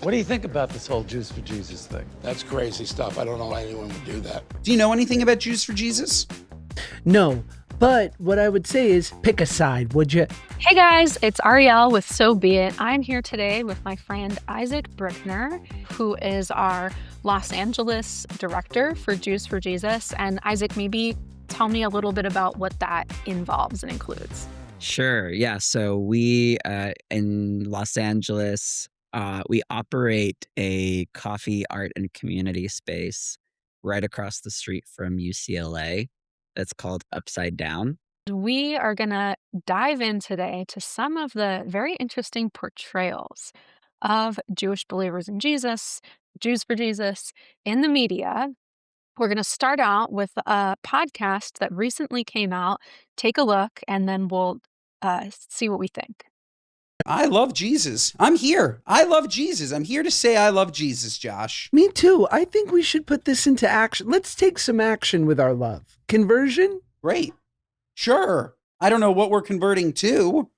What do you think about this whole Jews for Jesus thing? That's crazy stuff. I don't know why anyone would do that. Do you know anything about Jews for Jesus? No, but what I would say is pick a side, would you? Hey guys, it's Arielle with So Be It. I'm here today with my friend Isaac Brickner, who is our Los Angeles director for Jews for Jesus. And Isaac, maybe tell me a little bit about what that involves and includes. Sure. Yeah. So we in Los Angeles, we operate a coffee, art, and community space right across the street from UCLA. That's called Upside Down. We are going to dive in today to some of the very interesting portrayals of Jewish believers in Jesus, Jews for Jesus, in the media. We're going to start out with a podcast that recently came out. Take a look, and then we'll see what we think. I love Jesus. I'm here. I love Jesus. I'm here to say I love Jesus, Josh. Me too. I think we should put this into action. Let's take some action with our love. Conversion? Great. Sure. I don't know what we're converting to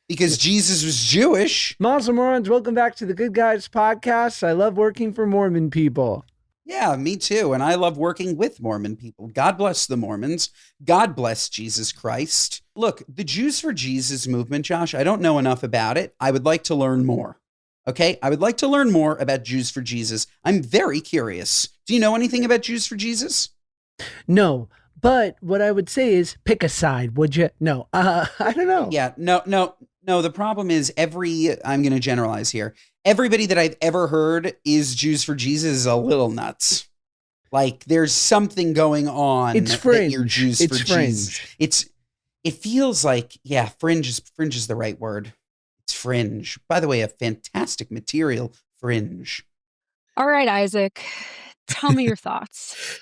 because Jesus was Jewish. Moms and morons, welcome back to the Good Guys podcast. I love working for Mormon people. Yeah, me too. And I love working with Mormon people. God bless the Mormons. God bless Jesus Christ. Look, the Jews for Jesus movement, Josh, I don't know enough about it. I would like to learn more. Okay? I would like to learn more about Jews for Jesus. I'm very curious. Do you know anything about Jews for Jesus? No, but what I would say is pick a side, would you? No, I don't know. Yeah, no. The problem is I'm going to generalize here. Everybody that I've ever heard is Jews for Jesus is a little nuts. Like there's something going on. It's fringe. That you're Jews it's for fringe. Jesus. It feels like, yeah, fringe is the right word. It's fringe. By the way, a fantastic material, fringe. All right, Isaac, tell me your thoughts.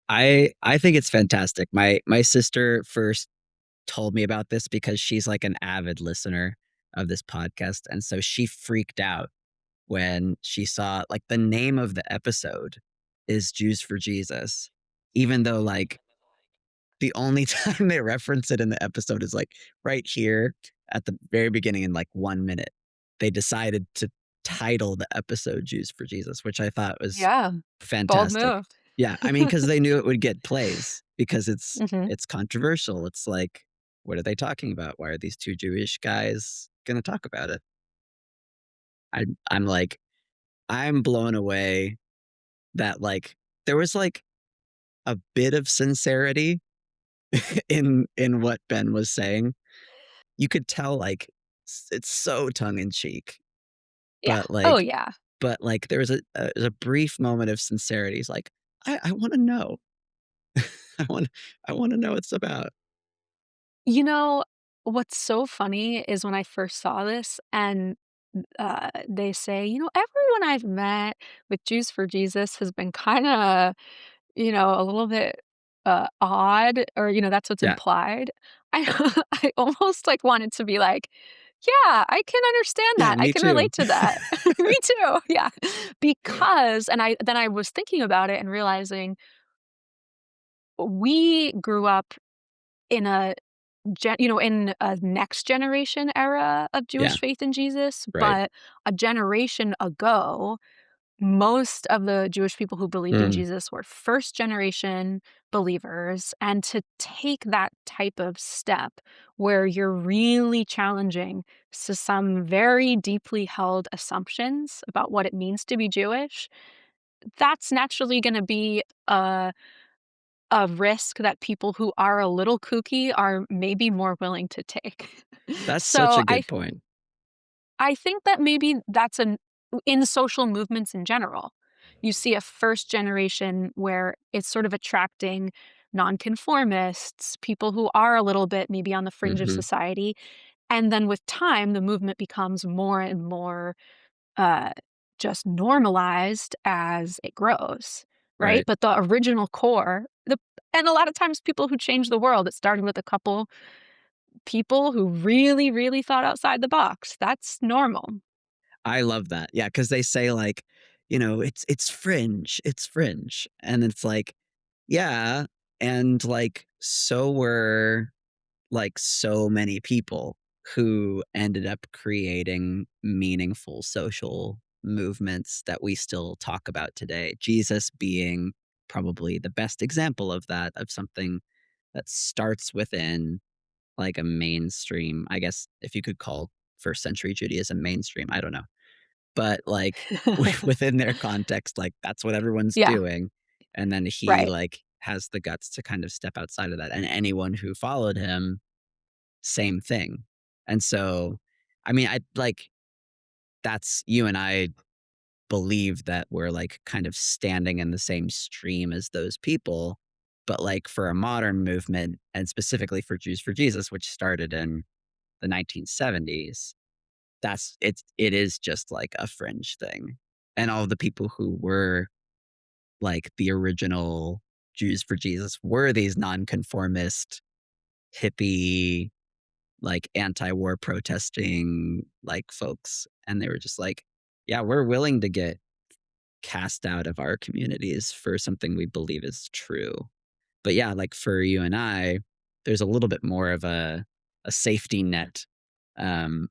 I think it's fantastic. My sister first told me about this because she's like an avid listener of this podcast, and so she freaked out when she saw like the name of the episode is Jews for Jesus, even though like the only time they reference it in the episode is like right here at the very beginning in like 1 minute. They decided to title the episode Jews for Jesus, which I thought was fantastic. Bold move. Yeah, I mean, because they knew it would get plays because it's Mhm. it's controversial. It's like, what are they talking about? Why are these two Jewish guys going to talk about it? I'm like, I'm blown away that like there was like a bit of sincerity in what Ben was saying. You could tell like it's so tongue in cheek, Yeah. but like, Oh, yeah. there was a brief moment of sincerity. He's like, I want to know. I want to know what it's about. You know, what's so funny is when I first saw this and they say, everyone I've met with Jews for Jesus has been kind of, a little bit odd, or, that's what's Yeah. implied. I, I almost like wanted to be like, yeah, I can understand Yeah, that. I me can too. relate to that. Me too. Yeah. Because, and then I was thinking about it and realizing we grew up in in a next generation era of Jewish Yeah. faith in Jesus, Right. but a generation ago, most of the Jewish people who believed in Mm. Jesus were first generation believers. And to take that type of step where you're really challenging some very deeply held assumptions about what it means to be Jewish, that's naturally going to be a risk that people who are a little kooky are maybe more willing to take. That's such So a good point. I think that maybe that's in social movements in general. You see a first generation where it's sort of attracting nonconformists, people who are a little bit maybe on the fringe of Mhm. society. And then with time, the movement becomes more and more uh, just normalized as it grows, right? Right. But the original core, and a lot of times people who change the world, it started with a couple people who really, really thought outside the box. That's normal. I love that. Yeah, because they say like, it's fringe, it's fringe, and it's like, yeah, and like so were like so many people who ended up creating meaningful social movements that we still talk about today. Jesus being probably the best example of that, of something that starts within like a mainstream, I guess if you could call first century Judaism mainstream, I don't know. But like within their context, like that's what everyone's Yeah, doing. And then he right. like has the guts to kind of step outside of that. And anyone who followed him, same thing. And so, I mean, I like that's you and I believe that we're like kind of standing in the same stream as those people. But like for a modern movement, and specifically for Jews for Jesus, which started in the 1970s, it is just like a fringe thing. And all the people who were like the original Jews for Jesus were these nonconformist, hippie, like anti-war protesting like folks. And they were just like, yeah, we're willing to get cast out of our communities for something we believe is true. But yeah, like for you and I, there's a little bit more of a safety net. Um,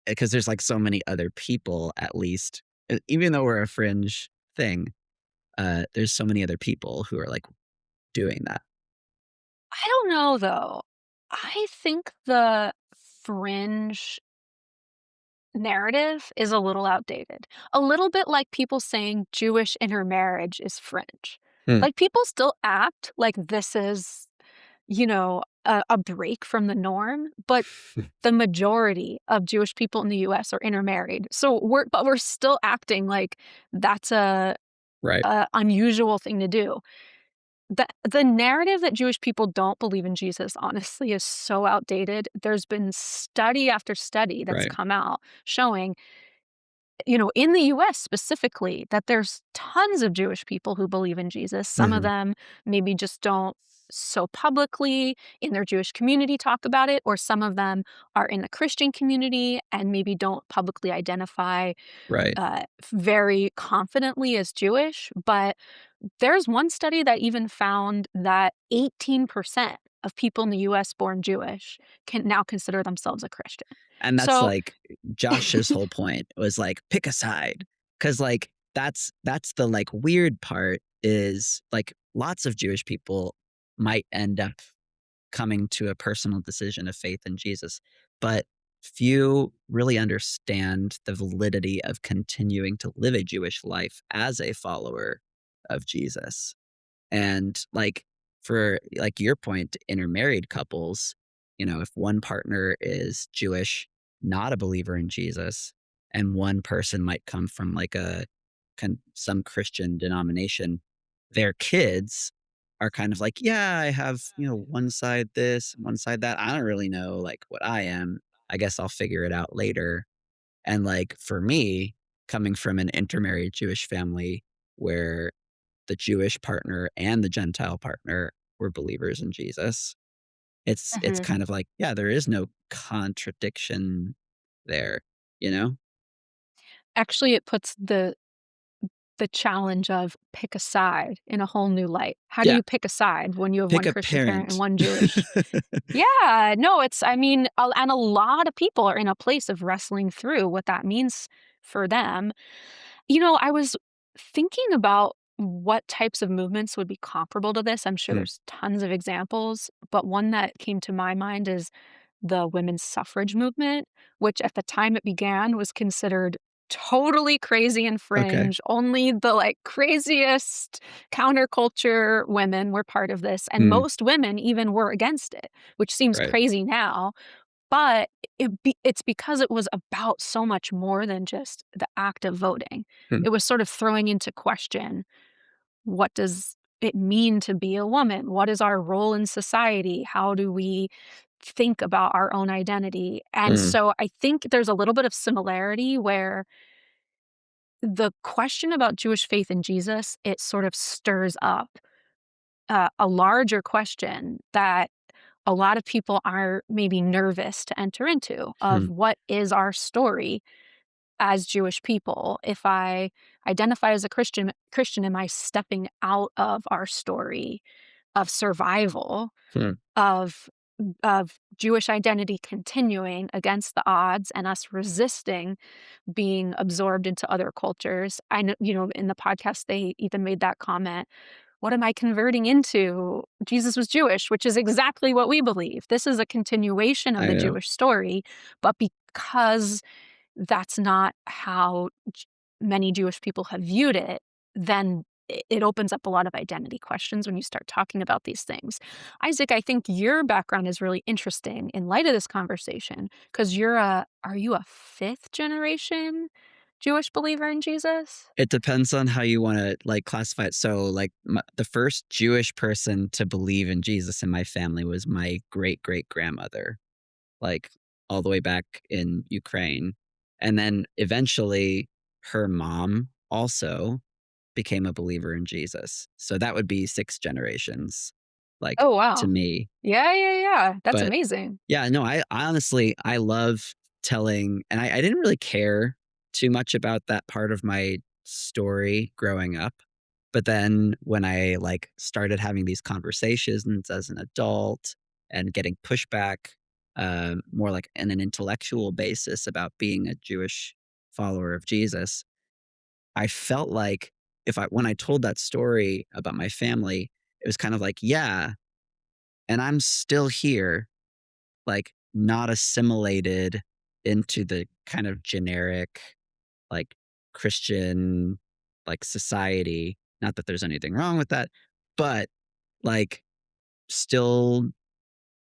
because there's like so many other people, at least, even though we're a fringe thing, there's so many other people who are like doing that. I don't know though. I think the fringe narrative is a little outdated. A little bit like people saying Jewish intermarriage is fringe. Hmm. Like people still act like this is, a break from the norm, but the majority of Jewish people in the US are intermarried. So we're still acting like that's Right. a unusual thing to do. The narrative that Jewish people don't believe in Jesus, honestly, is so outdated. There's been study after study that's Right. come out showing, in the US specifically, that there's tons of Jewish people who believe in Jesus. Some of Mhm. them maybe just don't so publicly in their Jewish community talk about it, or some of them are in the Christian community and maybe don't publicly identify Right. very confidently as Jewish. But there's one study that even found that 18% of people in the US born Jewish can now consider themselves a Christian. And that's So, like Josh's whole point was like pick a side, because like that's the like weird part is like lots of Jewish people might end up coming to a personal decision of faith in Jesus, but few really understand the validity of continuing to live a Jewish life as a follower of Jesus. And like for like your point, intermarried couples, if one partner is Jewish, not a believer in Jesus, and one person might come from like some Christian denomination, their kids are kind of like, yeah, I have, one side this, one side that. I don't really know like what I am. I guess I'll figure it out later. And like for me, coming from an intermarried Jewish family where the Jewish partner and the Gentile partner were believers in Jesus, it's Mhm. kind of like, yeah, there is no contradiction there, you know? Actually, it puts the challenge of pick a side in a whole new light. How do Yeah, you pick a side when you have pick one a Christian parent and parent. one Jewish? Yeah, no, I mean, and a lot of people are in a place of wrestling through what that means for them. I was thinking about what types of movements would be comparable to this. I'm sure Hmm, there's tons of examples, but one that came to my mind is the women's suffrage movement, which at the time it began was considered totally crazy and okay. fringe. Only the like craziest counterculture women were part of this, and Hmm, most women even were against it, which seems right. crazy now. But it's because it was about so much more than just the act of voting. Hmm, It was sort of throwing into question, what does it mean to be a woman? What is our role in society? How do we think about our own identity? And hmm, so I think there's a little bit of similarity where the question about Jewish faith in Jesus, it sort of stirs up a larger question that a lot of people are maybe nervous to enter into, hmm, of what is our story as Jewish people. If I identify as a Christian, am I stepping out of our story of survival, hmm. of of Jewish identity continuing against the odds and us resisting being absorbed into other cultures. I know, in the podcast, they even made that comment. What am I converting into? Jesus was Jewish, which is exactly what we believe. This is a continuation of I the know. Jewish story, but because that's not how many Jewish people have viewed it, then it opens up a lot of identity questions when you start talking about these things. Isaac, I think your background is really interesting in light of this conversation because are you a fifth generation Jewish believer in Jesus? It depends on how you want to like classify it. So like the first Jewish person to believe in Jesus in my family was my great-great-grandmother, like all the way back in Ukraine. And then eventually her mom also became a believer in Jesus. So that would be 6 generations, like Oh, to wow. me. Yeah. That's But amazing. yeah, no, I honestly, I love telling, and I didn't really care too much about that part of my story growing up. But then when I like started having these conversations as an adult and getting pushback, more like in an intellectual basis about being a Jewish follower of Jesus, I felt like when I told that story about my family, it was kind of like, yeah, and I'm still here, like not assimilated into the kind of generic, like Christian, like society. Not that there's anything wrong with that, but like still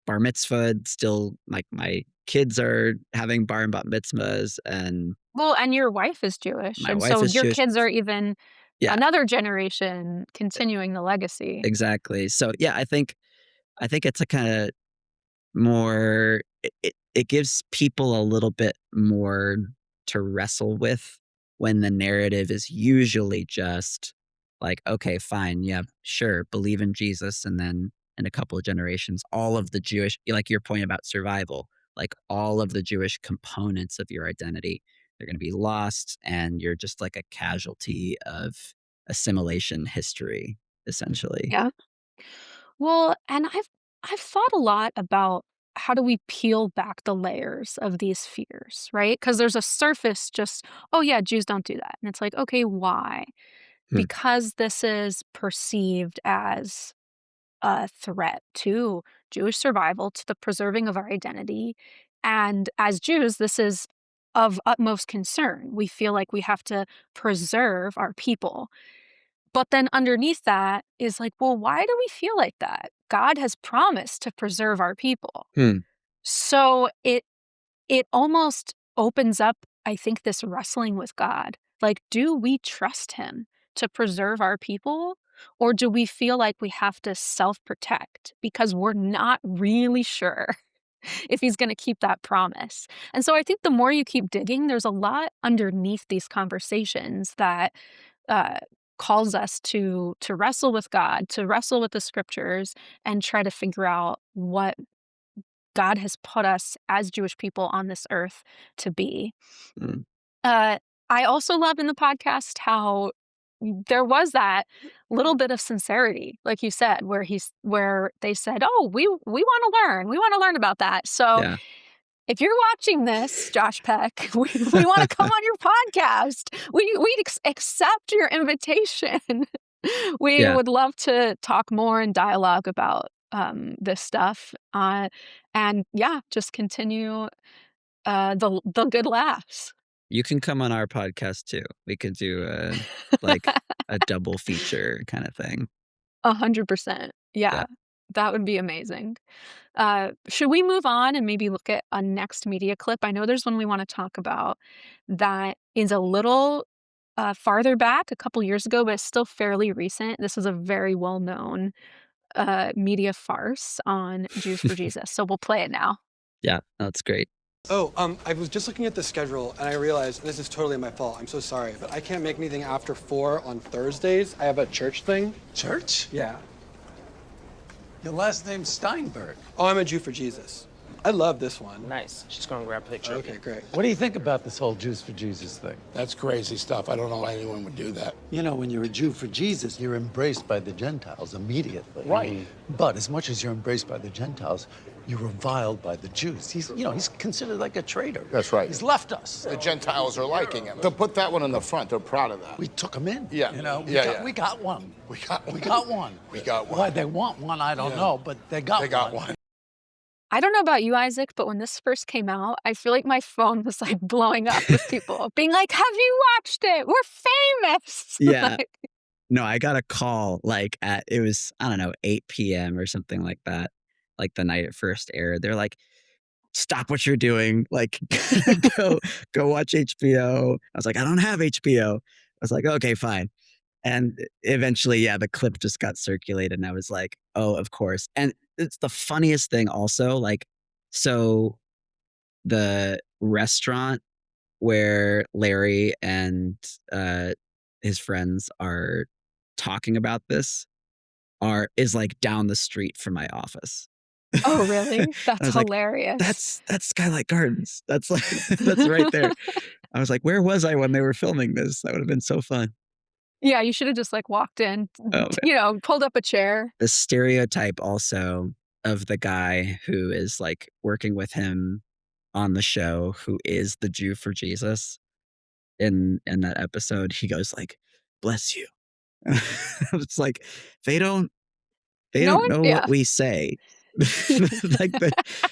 bar mitzvah, still like my kids are having bar and bat mitzvahs, and Well, and your wife is Jewish, my and wife so is your Jewish. kids are even Yeah, another generation continuing the legacy. exactly. So yeah, I think it's a kind of more, it gives people a little bit more to wrestle with when the narrative is usually just like, okay, fine, yeah, sure, believe in Jesus, and then in a couple of generations, all of the Jewish, like your point about survival, like all of the Jewish components of your identity, they're going to be lost, and you're just like a casualty of assimilation history, essentially. Yeah. Well, and I've thought a lot about how do we peel back the layers of these fears, right? Because there's a surface just, oh yeah, Jews don't do that. And it's like, okay, why? Hmm. Because this is perceived as a threat to Jewish survival, to the preserving of our identity. And as Jews, this is of utmost concern. We feel like we have to preserve our people. But then underneath that is like, well, why do we feel like that? God has promised to preserve our people. Hmm. So it almost opens up, I think, this wrestling with God. Like, do we trust him to preserve our people? Or do we feel like we have to self-protect because we're not really sure if he's going to keep that promise? And so I think the more you keep digging, there's a lot underneath these conversations that uh, calls us to wrestle with God, to wrestle with the scriptures, and try to figure out what God has put us as Jewish people on this earth to be. Hmm. I also love in the podcast how there was that little bit of sincerity, like you said, where they said, "Oh, we want to learn about that." So Yeah. if you're watching this, Josh Peck, we want to come on your podcast. We'd accept your invitation. We Yeah. would love to talk more and dialogue about this stuff. And yeah, just continue the good laughs. You can come on our podcast too. We could do like a double feature kind of thing. 100%. Yeah. Yeah, that would be amazing. Should we move on and maybe look at a next media clip? I know there's one we want to talk about that is a little farther back, a couple years ago, but it's still fairly recent. This is a very well-known media farce on Jews for Jesus. So we'll play it now. Yeah, that's great. Oh, I was just looking at the schedule and I realized this is totally my fault. I'm so sorry, but I can't make anything after 4 on Thursdays. I have a church thing. Church? Yeah. Your last name's Steinberg. Oh, I'm a Jew for Jesus. I love this one. Nice. She's gonna grab a picture. Okay, great. What do you think about this whole Jews for Jesus thing? That's crazy stuff. I don't know why anyone would do that. You know, when you're a Jew for Jesus, you're embraced by the Gentiles immediately. Right. But as much as you're embraced by the Gentiles, You're reviled by the Jews. He's considered like a traitor. That's right. He's left us. The Gentiles are liking him. They'll put that one in the front. They're proud of that. We took him in. Yeah. We got one. We got one. We got one. We got one. Why they want one, I don't know, but they got one. They got one. I don't know about you, Isaac, but when this first came out, I feel like my phone was like blowing up with people being like, "Have you watched it? We're famous." Yeah. Like, No, I got a call like it was, I don't know, 8 p.m. or something like that, like the night it first aired. They're like, stop what you're doing. Like, go watch HBO. I was like, I don't have HBO. I was like, okay, fine. And eventually, yeah, the clip just got circulated and I was like, oh, of course. And it's the funniest thing also, like, so the restaurant where Larry and his friends are talking about this is like down the street from my office. oh, really? I That's was like, hilarious. that's Skylight Gardens. That's like that's right there. I was like, where was I when they were filming this? That would have been so fun. Yeah, you should have just like walked in, Oh, pulled up a chair. the stereotype also of the guy who is like working with him on the show, who is the Jew for Jesus. In that episode, he goes like, "Bless you." It's like they don't know Yeah. what we say. Like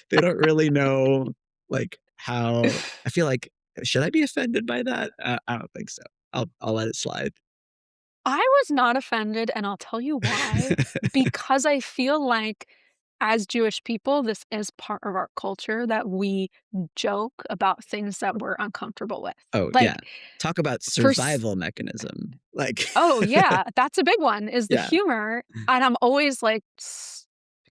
they don't really know like how. I feel like, should I be offended by that? I don't think so. I'll let it slide. I was not offended, and I'll tell you why. Because I feel like as Jewish people, this is part of our culture that we joke about things that we're uncomfortable with. Oh Like, yeah, talk about for s- survival mechanism. Like oh yeah, that's a big one, is the Yeah. humor. And I'm always like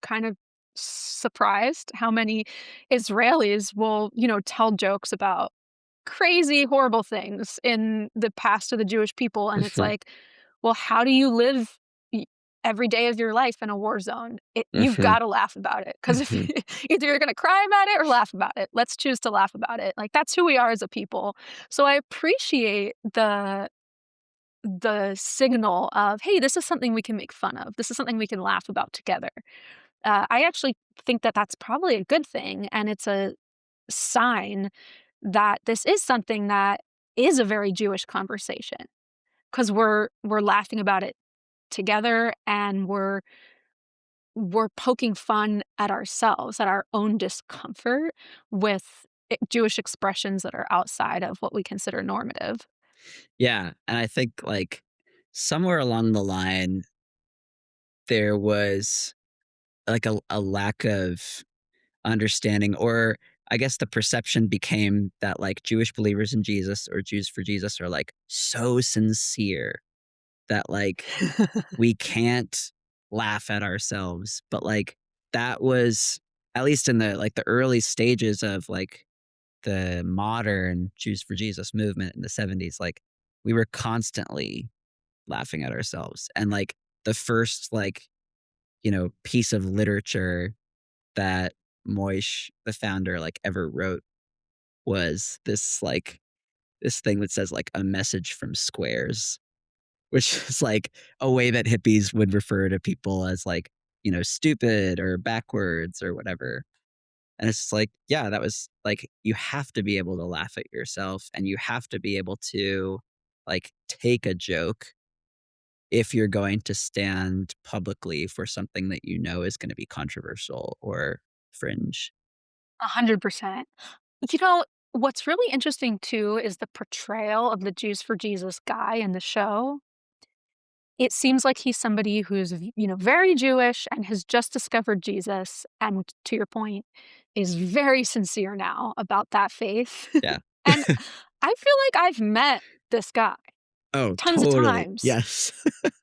kind of surprised how many Israelis will, tell jokes about crazy, horrible things in the past of the Jewish people. And it's Mhm. like, well, how do you live every day of your life in a war zone? You've Mhm. got to laugh about it, because if either you're going to cry about it or laugh about it. Let's choose to laugh about it. Like, that's who we are as a people. So I appreciate the signal of, hey, this is something we can make fun of. This is something we can laugh about together. I actually think that that's probably a good thing, and it's a sign that this is something that is a very Jewish conversation, because we're laughing about it together, and we're poking fun at ourselves, at our own discomfort with Jewish expressions that are outside of what we consider normative. Yeah, and I think like somewhere along the line there was like a lack of understanding, or I guess the perception became that like Jewish believers in Jesus or Jews for Jesus are like so sincere that like we can't laugh at ourselves. But like that was, at least in the early stages of like the modern Jews for Jesus movement in the 70s, like we were constantly laughing at ourselves. And like the first piece of literature that Moish, the founder, like ever wrote was this thing that says like a message from squares, which is like a way that hippies would refer to people as like, stupid or backwards or whatever. And it's like, yeah, that was like, you have to be able to laugh at yourself, and you have to be able to like take a joke if you're going to stand publicly for something that you know is going to be controversial or fringe. 100%. What's really interesting too is the portrayal of the Jews for Jesus guy in the show. It seems like he's somebody who's, very Jewish and has just discovered Jesus, and to your point, is very sincere now about that faith. Yeah. And I feel like I've met this guy Oh, tons of totally. times. Yes.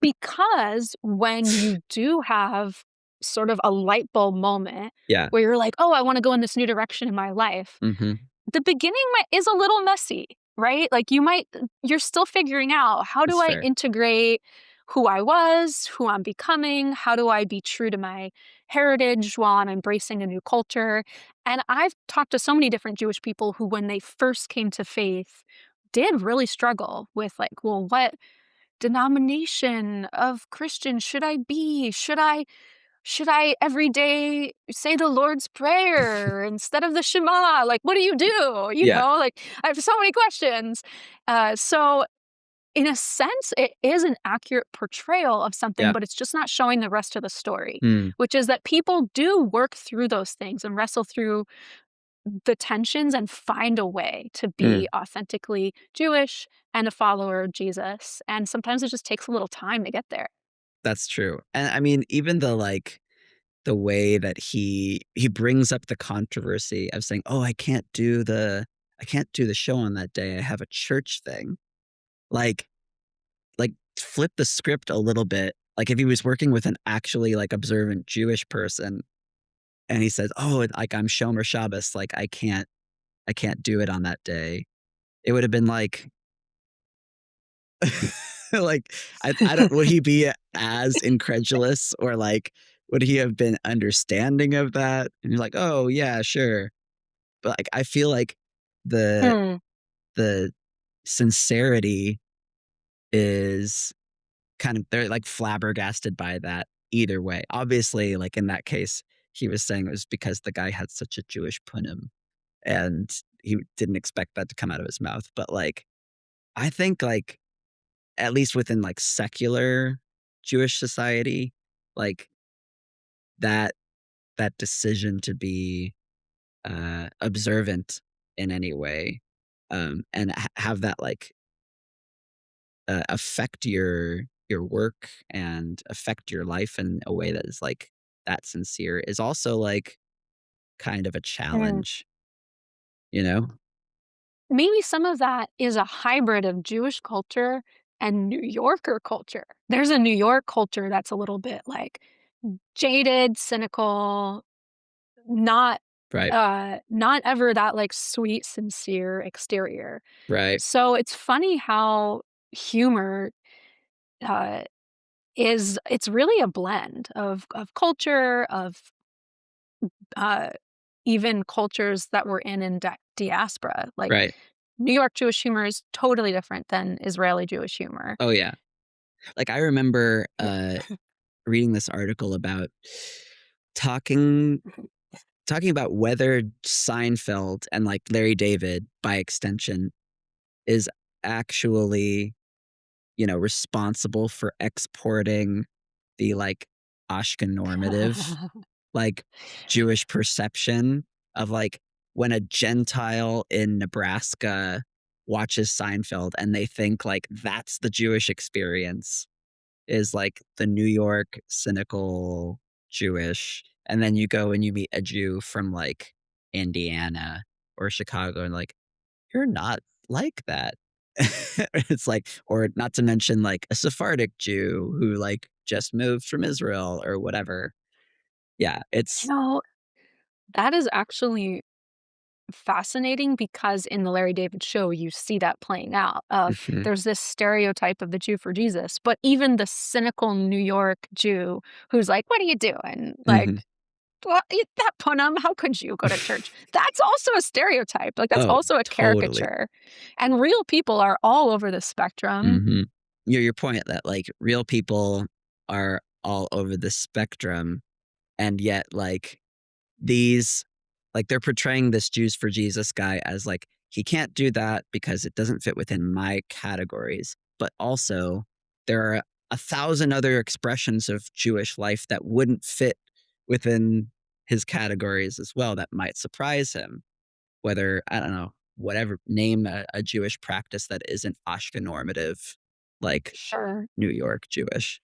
Because when you do have sort of a light bulb moment Yeah. where you're like, oh, I want to go in this new direction in my life, Mm-hmm. the beginning is a little messy, right? Like you're still figuring out, how do That's I fair. integrate who I was, who I'm becoming? How do I be true to my heritage while I'm embracing a new culture? And I've talked to so many different Jewish people who, when they first came to faith, did really struggle with like, well, what denomination of Christian should I be? Should I should I every day say the Lord's Prayer instead of the Shema? Like, what do? You Yeah. know, like I have so many questions. So in a sense, it is an accurate portrayal of something, Yeah. but it's just not showing the rest of the story, Mm. which is that people do work through those things and wrestle through the tensions and find a way to be authentically Jewish and a follower of Jesus. And sometimes it just takes a little time to get there. That's true. And I mean, even the way that he brings up the controversy of saying, "Oh, I can't do the show on that day. I have a church thing." Like flip the script a little bit. Like if he was working with an actually like observant Jewish person and he says, "Oh, like I'm Shomer Shabbos, like I can't do it on that day." It would have been like like I don't, would he be as incredulous, or like would he have been understanding of that? And you're like, "Oh, yeah, sure." But like I feel like the Hmm. the sincerity is kind of, they're like flabbergasted by that either way. Obviously, like in that case, he was saying it was because the guy had such a Jewish punim and he didn't expect that to come out of his mouth. But like, I think like, at least within like secular Jewish society, like that decision to be observant in any way, and have that like affect your work and affect your life in a way that is like that sincere, is also like kind of a Hmm. challenge, you know? Maybe some of that is a hybrid of Jewish culture and New Yorker culture. There's a New York culture that's a little bit like jaded, cynical, not Right. not ever that like sweet, sincere exterior. Right. So it's funny how humor uh, it's really a blend of culture, of uh, even cultures that we're in diaspora. Like Right. New York Jewish humor is totally different than Israeli Jewish humor. Oh yeah. Like I remember reading this article about talking about whether Seinfeld and like Larry David by extension is actually, you know, responsible for exporting the like Ashken normative, like Jewish perception of like when a Gentile in Nebraska watches Seinfeld and they think like that's the Jewish experience, is like the New York cynical Jewish. And then you go and you meet a Jew from like Indiana or Chicago and like, you're not like that. It's like, or not to mention like a Sephardic Jew who like just moved from Israel or whatever. Yeah, You it's know, that is actually fascinating because in the Larry David show, you see that playing out of mhm, there's this stereotype of the Jew for Jesus, but even the cynical New York Jew who's like, "What are you doing?" Like, mhm. "Well, that punum, how could you go to church?" That's also a stereotype. Like, that's Oh, also a totally. caricature. And real people are all over the spectrum. Hmm. Your point that like real people are all over the spectrum, and yet like these, like they're portraying this Jews for Jesus guy as like he can't do that because it doesn't fit within my categories. But also there are 1,000 other expressions of Jewish life that wouldn't fit within his categories as well, that might surprise him. Whether, I don't know, whatever, name a Jewish practice that isn't Ashkenormative, like Sure. New York Jewish.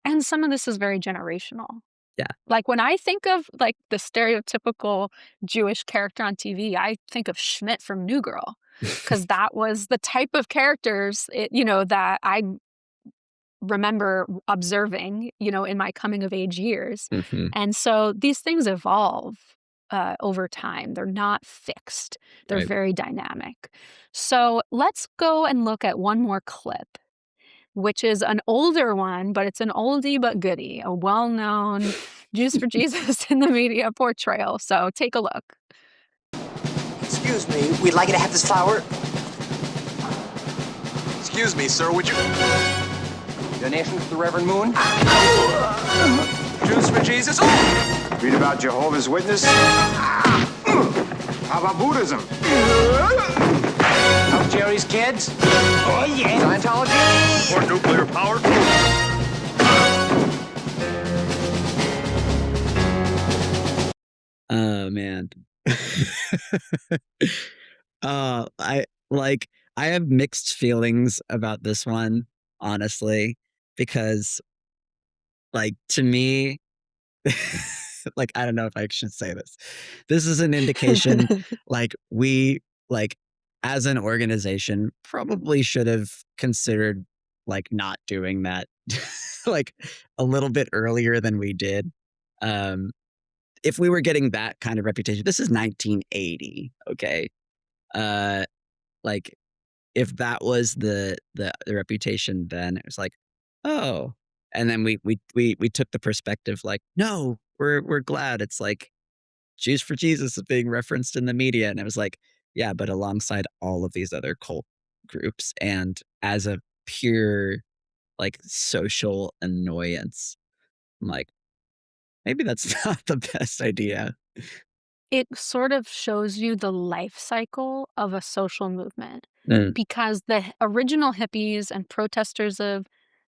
And some of this is very generational. Yeah. Like, when I think of, like, the stereotypical Jewish character on TV, I think of Schmidt from New Girl, because that was the type of characters, that I remember observing, in my coming of age years. Hmm. And so these things evolve over time. They're not fixed. They're Right. very dynamic. So let's go and look at one more clip, which is an older one, but it's an oldie but goodie, a well-known Jews for Jesus in the media portrayal. So take a look. Excuse me, we'd like you to have this flower. Excuse me, sir, would you... Donation to the Reverend Moon. Jews for Jesus. Oh! Read about Jehovah's Witness. How about Buddhism? Help Jerry's kids? Oh, yeah. Scientology? Or nuclear power? Oh man. I have mixed feelings about this one, honestly, because like to me, like I don't know if I should say this. This is an indication like we like as an organization probably should have considered like not doing that like a little bit earlier than we did. If we were getting that kind of reputation, this is 1980, okay? Like if that was the reputation then, it was like, oh. And then we took the perspective like, no, we're glad it's like Jews for Jesus is being referenced in the media. And it was like, yeah, but alongside all of these other cult groups and as a pure like social annoyance, I'm like, maybe that's not the best idea. It sort of shows you the life cycle of a social movement Mm, because the original hippies and protesters of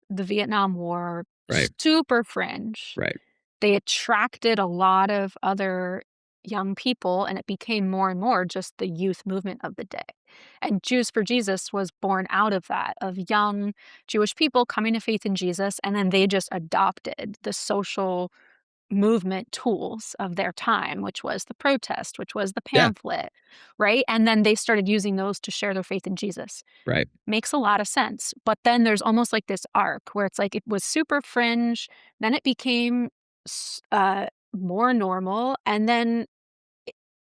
the Vietnam War, right, super fringe. right. They attracted a lot of other young people, and it became more and more just the youth movement of the day. And Jews for Jesus was born out of that, of young Jewish people coming to faith in Jesus, and then they just adopted the social movement tools of their time, which was the protest, which was the Yeah, pamphlet, right? And then they started using those to share their faith in Jesus. right. Makes a lot of sense. But then there's almost like this arc where it's like it was super fringe, then it became more normal, and then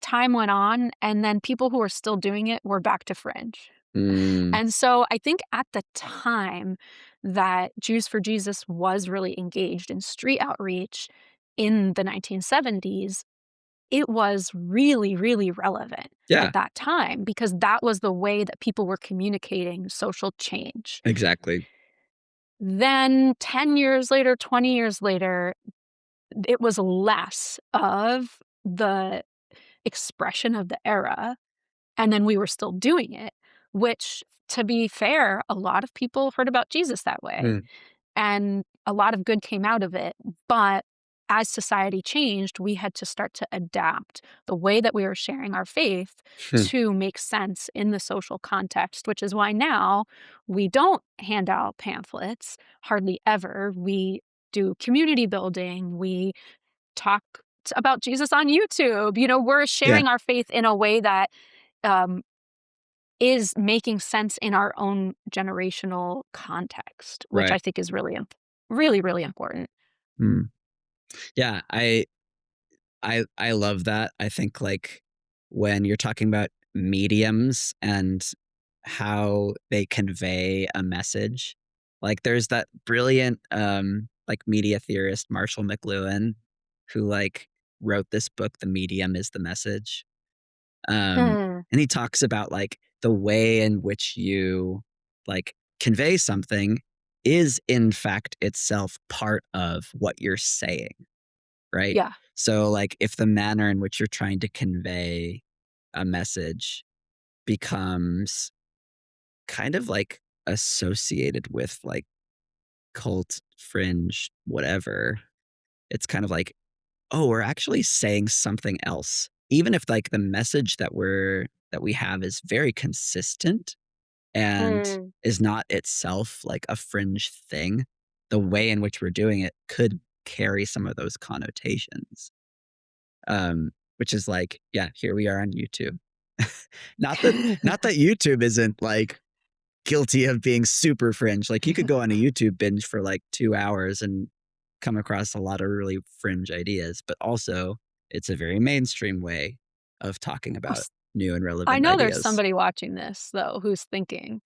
time went on, and then people who were still doing it were back to fringe. Mm, And so I think at the time that Jews for Jesus was really engaged in street outreach in the 1970s, it was really, really relevant yeah, at that time because that was the way that people were communicating social change. exactly. Then 10 years later, 20 years later, it was less of the expression of the era. And then we were still doing it, which, to be fair, a lot of people heard about Jesus that way. Mm, And a lot of good came out of it. But as society changed, we had to start to adapt the way that we were sharing our faith hmm, to make sense in the social context, which is why now we don't hand out pamphlets hardly ever. We do community building. We talk about Jesus on YouTube. You know, we're yeah, sharing our faith in a way that um, is making sense in our own generational context, which right. I think is really, really, really important. Mm. Yeah, I love that. I think like when you're talking about mediums and how they convey a message, like there's that brilliant like media theorist Marshall McLuhan who like wrote this book, The Medium is the Message. Hmm. And he talks about like the way in which you like convey something is in fact itself part of what you're saying, right? Yeah. So like if the manner in which you're trying to convey a message becomes kind of like associated with like cult, fringe, whatever, it's kind of like, oh, we're actually saying something else. Even if like the message that we have is very consistent and Hmm. is not itself like a fringe thing, the way in which we're doing it could carry some of those connotations. Which is like, yeah, here we are on YouTube. not that YouTube isn't like guilty of being super fringe. Like you could go on a YouTube binge for like 2 hours and come across a lot of really fringe ideas, but also it's a very mainstream way of talking about new and I relevant know there's ideas. somebody watching this, though, who's thinking,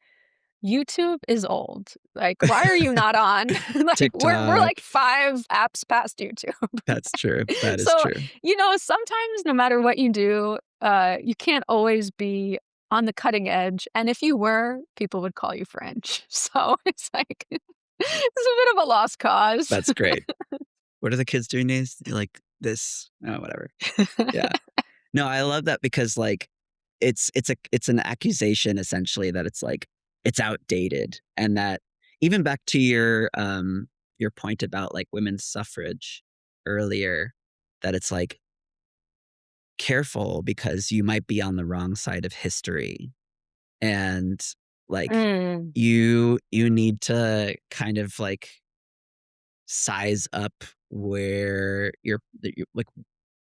YouTube is old. Like, why are you not on? Like, we're TikTok. like 5 apps past YouTube. That's true. That is So, true. you know, sometimes no matter what you do, you can't always be on the cutting edge. And if you were, people would call you French. So it's like, it's a bit of a lost cause. That's great. what are the kids doing these? Like this, oh, whatever. Yeah. No, I love that because like it's an accusation essentially that it's like it's outdated, and that even back to your point about like women's suffrage earlier, that it's like careful because you might be on the wrong side of history, and like you need to kind of like size up where you're like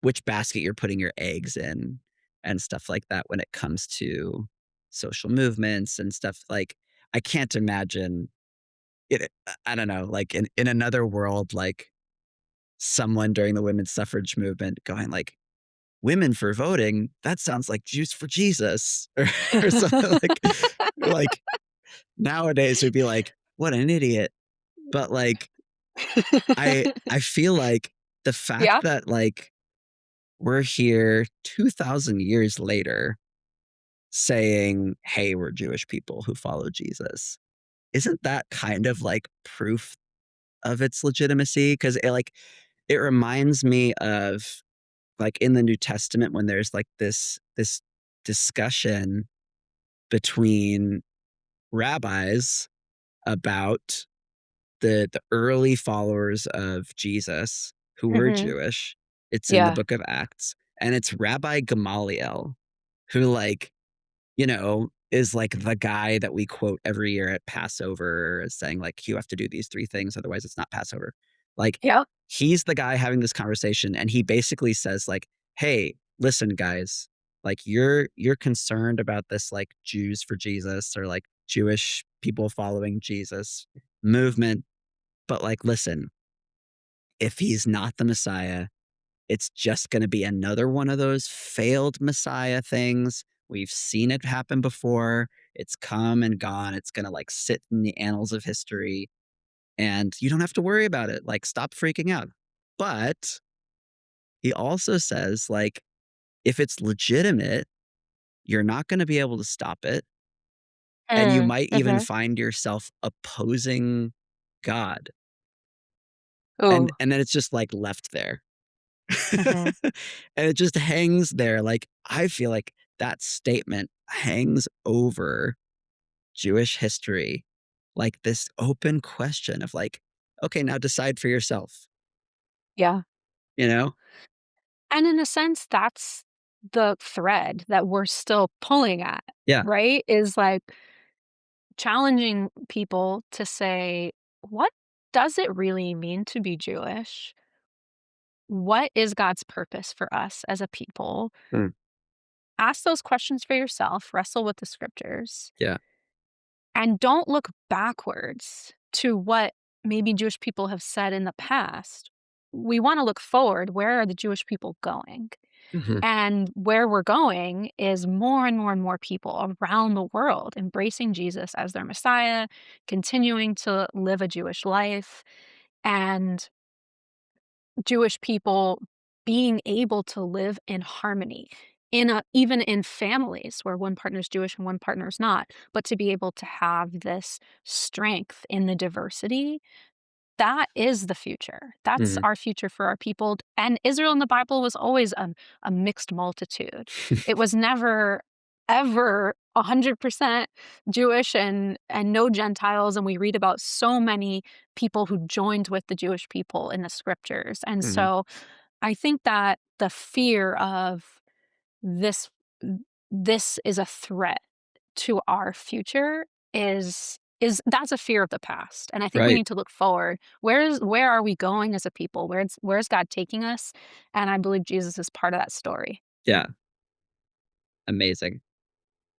which basket you're putting your eggs in and stuff like that when it comes to social movements and stuff. Like I can't imagine it. I don't know, like in another world, like someone during the women's suffrage movement going like, women for voting, that sounds like Jews for Jesus, or something like nowadays we'd be like, what an idiot. But like I feel like the fact Yeah. that like we're here 2,000 years later saying, hey, we're Jewish people who follow Jesus, isn't that kind of like proof of its legitimacy? Because it reminds me of like in the New Testament when there's like this discussion between rabbis about the early followers of Jesus who were Jewish. It's in the Yeah. book of Acts, and it's Rabbi Gamaliel who like, you know, is like the guy that we quote every year at Passover as saying like, you have to do these 3 things, otherwise it's not Passover. Like Yeah. he's the guy having this conversation, and he basically says like, hey, listen guys, like you're concerned about this like Jews for Jesus or like Jewish people following Jesus movement, but like listen, if he's not the Messiah, it's just going to be another one of those failed Messiah things. We've seen it happen before. It's come and gone. It's going to like sit in the annals of history, and you don't have to worry about it. Like, stop freaking out. But he also says, like, if it's legitimate, you're not going to be able to stop it. And you might even find yourself opposing God. Oh. And then it's just like left there. And it just hangs there. Like, I feel like that statement hangs over Jewish history, like this open question of like, okay, now decide for yourself, Yeah. you know? And in a sense, that's the thread that we're still pulling at, Yeah. right? Is like challenging people to say, what does it really mean to be Jewish? What is God's purpose for us as a people? Mm. Ask those questions for yourself, wrestle with the scriptures, Yeah. and don't look backwards to what maybe Jewish people have said in the past. We want to look forward. Where are the Jewish people going? And where we're going is more and more and more people around the world embracing Jesus as their Messiah, continuing to live a Jewish life, and Jewish people being able to live in harmony even in families where one partner's Jewish and one partner's not, but to be able to have this strength in the diversity. That is the future. That's our future for our people. And Israel in the Bible was always a mixed multitude. It was never, ever 100% Jewish and no Gentiles. And we read about so many people who joined with the Jewish people in the scriptures. And so I think that the fear of this this is a threat to our future is that's a fear of the past. And I think we Right. need to look forward. Where are we going as a people? Where's God taking us? And I believe Jesus is part of that story. Yeah. Amazing.